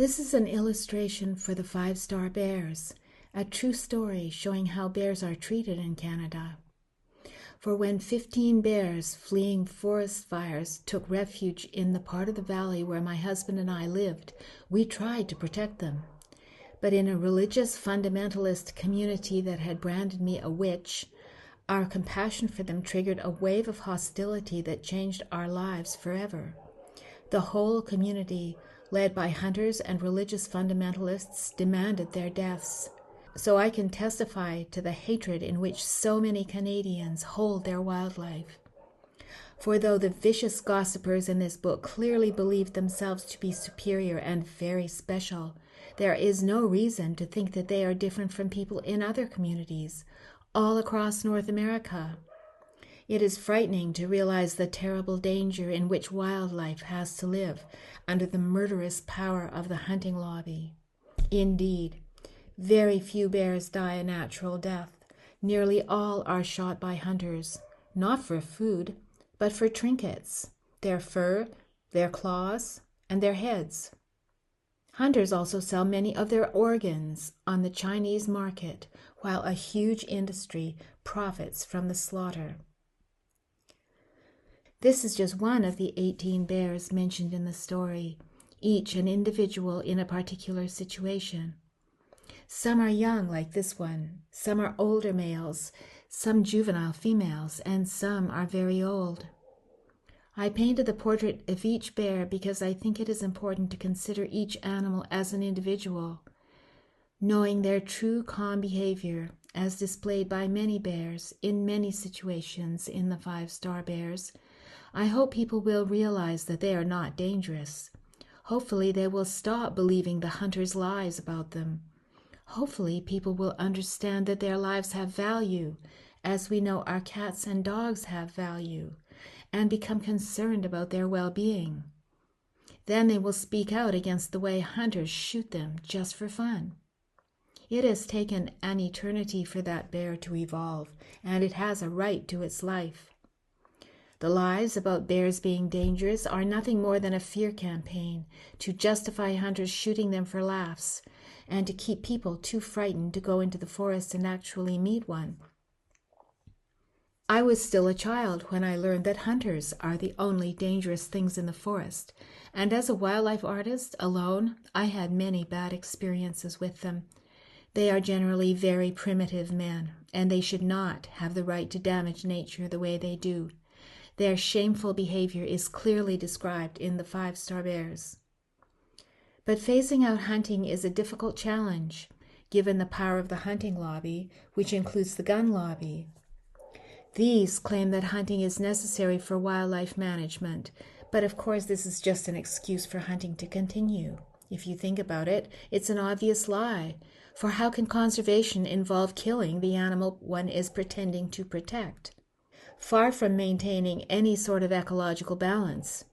This is an illustration for the 5-star bears, a true story showing how bears are treated in Canada. For when 15 bears fleeing forest fires took refuge in the part of the valley where my husband and I lived, we tried to protect them. But in a religious fundamentalist community that had branded me a witch, our compassion for them triggered a wave of hostility that changed our lives forever. The whole community, led by hunters and religious fundamentalists, demanded their deaths. So I can testify to the hatred in which so many Canadians hold their wildlife. For though the vicious gossipers in this book clearly believed themselves to be superior and very special, there is no reason to think that they are different from people in other communities, all across North America. It is frightening to realize the terrible danger in which wildlife has to live under the murderous power of the hunting lobby. Indeed, very few bears die a natural death. Nearly all are shot by hunters, not for food, but for trinkets, their fur, their claws, and their heads. Hunters also sell many of their organs on the Chinese market, while a huge industry profits from the slaughter. This is just one of the 18 bears mentioned in the story, each an individual in a particular situation. Some are young, like this one, some are older males, some juvenile females, and some are very old. I painted the portrait of each bear because I think it is important to consider each animal as an individual. Knowing their true calm behavior, as displayed by many bears in many situations in the 5-star bears, I hope people will realize that they are not dangerous. Hopefully they will stop believing the hunters' lies about them. Hopefully people will understand that their lives have value, as we know our cats and dogs have value, and become concerned about their well-being. Then they will speak out against the way hunters shoot them just for fun. It has taken an eternity for that bear to evolve, and it has a right to its life. The lies about bears being dangerous are nothing more than a fear campaign to justify hunters shooting them for laughs and to keep people too frightened to go into the forest and actually meet one. I was still a child when I learned that hunters are the only dangerous things in the forest, and as a wildlife artist alone, I had many bad experiences with them. They are generally very primitive men, and they should not have the right to damage nature the way they do. Their shameful behavior is clearly described in the 5-star bears. But phasing out hunting is a difficult challenge, given the power of the hunting lobby, which includes the gun lobby. These claim that hunting is necessary for wildlife management, but of course this is just an excuse for hunting to continue. If you think about it, it's an obvious lie, for how can conservation involve killing the animal one is pretending to protect? Far from maintaining any sort of ecological balance,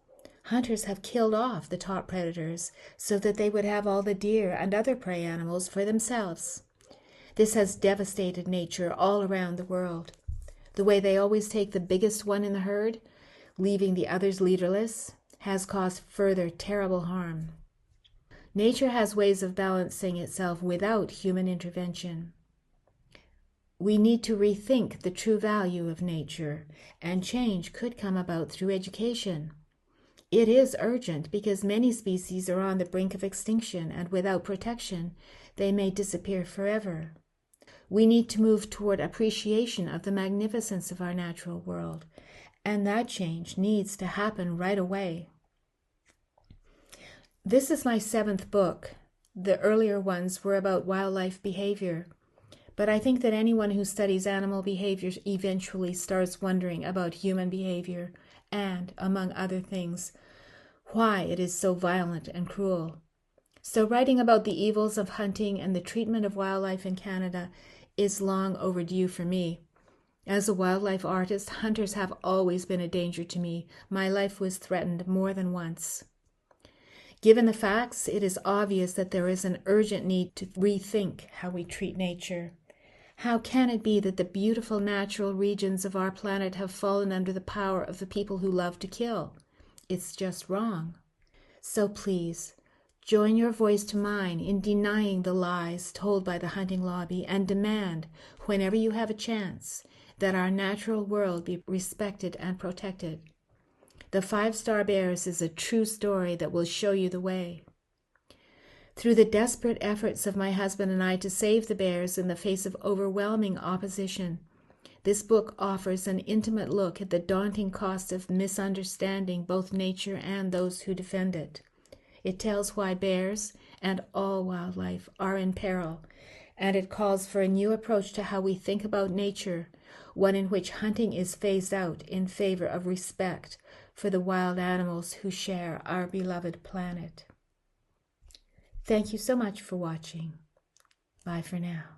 hunters have killed off the top predators so that they would have all the deer and other prey animals for themselves. This has devastated nature all around the world. The way they always take the biggest one in the herd, leaving the others leaderless, has caused further terrible harm. Nature has ways of balancing itself without human intervention. We need to rethink the true value of nature, and change could come about through education. It is urgent because many species are on the brink of extinction, and without protection, they may disappear forever. We need to move toward appreciation of the magnificence of our natural world, and that change needs to happen right away. This is my 7th book. The earlier ones were about wildlife behavior. But I think that anyone who studies animal behavior eventually starts wondering about human behavior and, among other things, why it is so violent and cruel. So writing about the evils of hunting and the treatment of wildlife in Canada is long overdue for me. As a wildlife artist, hunters have always been a danger to me. My life was threatened more than once. Given the facts, it is obvious that there is an urgent need to rethink how we treat nature. How can it be that the beautiful natural regions of our planet have fallen under the power of the people who love to kill? It's just wrong. So please, Join your voice to mine in denying the lies told by the hunting lobby and demand, whenever you have a chance, that our natural world be respected and protected. The 5-Star Bears is a true story that will show you the way. Through the desperate efforts of my husband and I to save the bears in the face of overwhelming opposition, this book offers an intimate look at the daunting cost of misunderstanding both nature and those who defend it. It tells why bears and all wildlife are in peril, and it calls for a new approach to how we think about nature, one in which hunting is phased out in favor of respect for the wild animals who share our beloved planet. Thank you so much for watching. Bye for now.